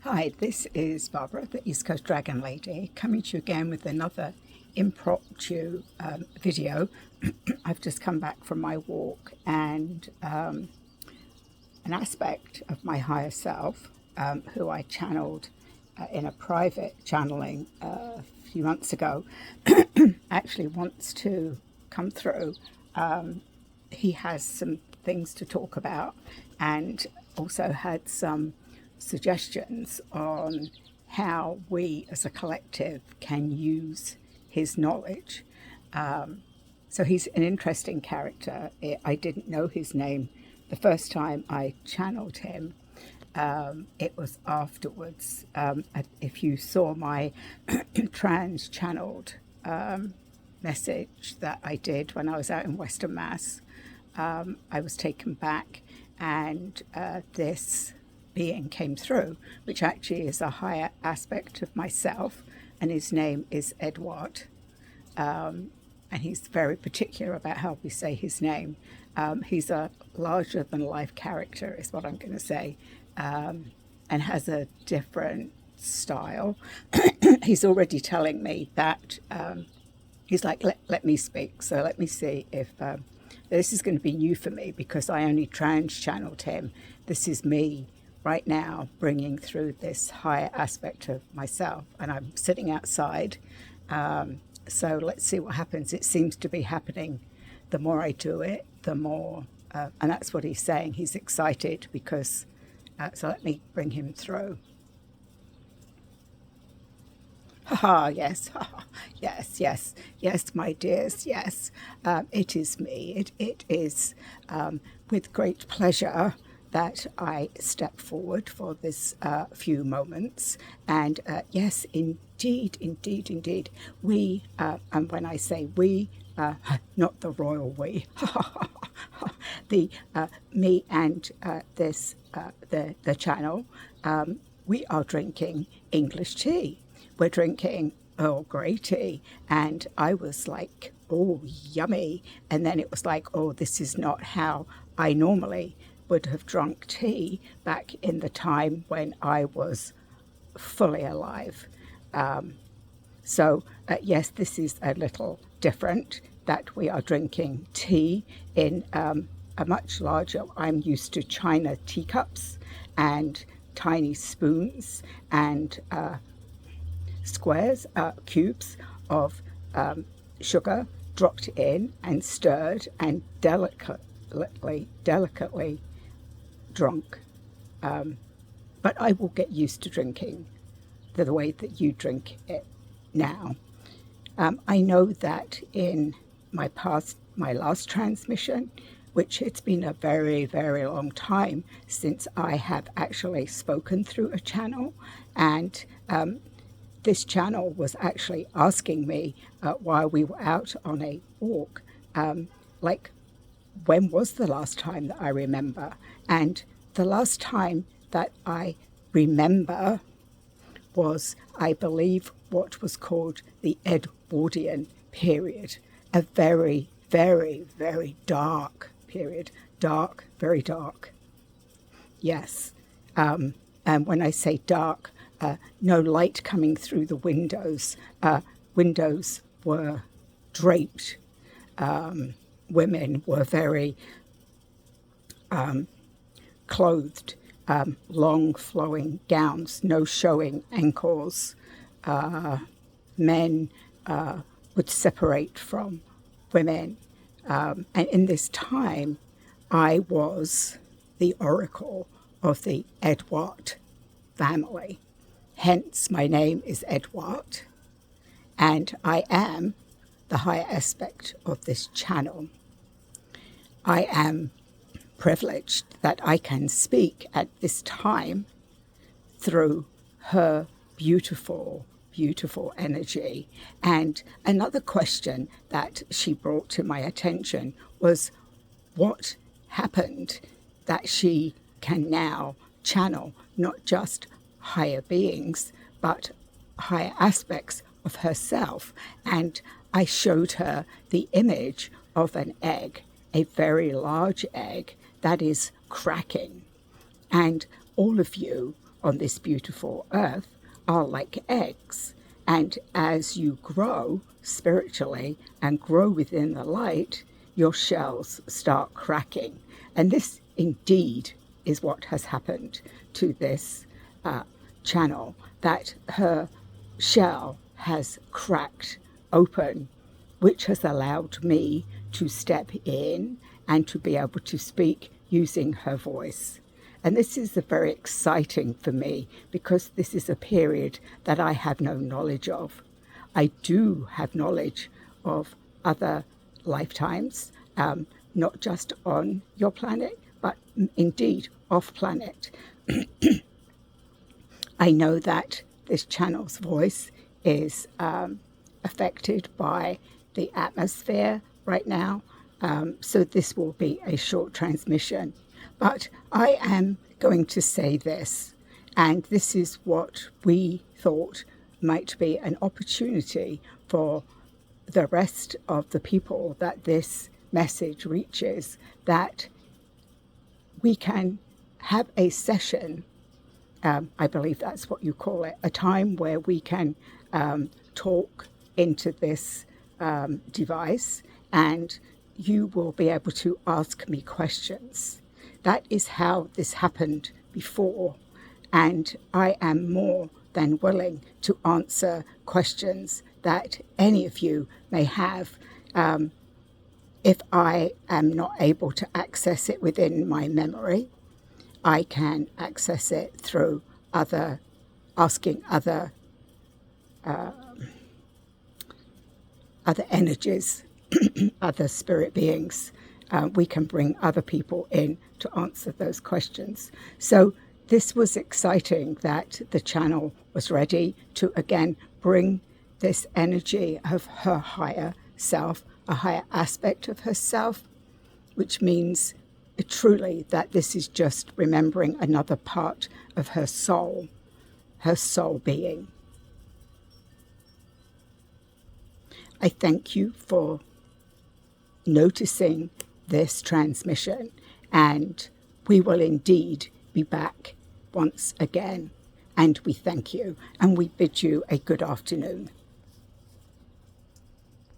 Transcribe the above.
Hi, this is Barbara, the East Coast Dragon Lady, coming to you again with another impromptu video. I've just come back from my walk, and an aspect of my higher self, who I channeled in a private channeling a few months ago, actually wants to come through. He has some things to talk about, and also had some suggestions on how we as a collective can use his knowledge. So he's an interesting character. I didn't know his name the first time I channeled him. It was afterwards. If you saw my trans channeled message that I did when I was out in Western Mass, I was taken back, and this being came through, which actually is a higher aspect of myself, and his name is Edwart. And he's very particular about how we say his name. He's a larger than life character, is what I'm going to say, and has a different style. He's already telling me that he's like, let me speak. So let me see if this is going to be new for me, because I only trans channeled him. This is me right now bringing through this higher aspect of myself, and I'm sitting outside. So let's see what happens. It seems to be happening. The more I do it, the more, and that's what he's saying. He's excited because, so let me bring him through. Ha, yes, yes, my dears, yes, it is me. It is with great pleasure that I step forward for this few moments. And yes, indeed, we, and when I say we, not the royal we, the me and this, the channel, we are drinking English tea. We're drinking Earl Grey tea. And I was like, oh, yummy. And then it was like, oh, this is not how I normally would have drunk tea back in the time when I was fully alive. So yes, this is a little different, that we are drinking tea in a much larger, I'm used to China teacups and tiny spoons and squares, cubes of sugar dropped in and stirred and delicately drunk. But I will get used to drinking the way that you drink it now. I know that in my last transmission, which it's been a very, very long time since I have actually spoken through a channel, and this channel was actually asking me while we were out on a walk, like, when was the last time that I remember? And the last time that I remember was, I believe, what was called the Edwardian period, a very, very, very dark period. Dark, very dark. Yes. And when I say dark, no light coming through the windows. Windows were draped. Women were very clothed, long flowing gowns, no showing ankles. Men would separate from women. And in this time, I was the oracle of the Edwart family. Hence, my name is Edwart, and I am the higher aspect of this channel. I am privileged that I can speak at this time through her beautiful, beautiful energy. And another question that she brought to my attention was, what happened that she can now channel not just higher beings, but higher aspects of herself? And I showed her the image of an egg, a very large egg that is cracking. And all of you on this beautiful earth are like eggs. And as you grow spiritually and grow within the light, your shells start cracking. And this indeed is what has happened to this channel, that her shell has cracked open, which has allowed me to step in and to be able to speak using her voice. And this is very exciting for me, because this is a period that I have no knowledge of. I do have knowledge of other lifetimes, not just on your planet, but indeed off planet. I know that this channel's voice is affected by the atmosphere right now, so this will be a short transmission. But I am going to say this, and this is what we thought might be an opportunity for the rest of the people that this message reaches, that we can have a session, I believe that's what you call it, a time where we can talk into this device, and you will be able to ask me questions. That is how this happened before, and I am more than willing to answer questions that any of you may have. If I am not able to access it within my memory, I can access it through asking other energies, other spirit beings. We can bring other people in to answer those questions. So this was exciting that the channel was ready to again bring this energy of her higher self, a higher aspect of herself, which means truly that this is just remembering another part of her soul being. I thank you for noticing this transmission, and we will indeed be back once again. And we thank you, and we bid you a good afternoon.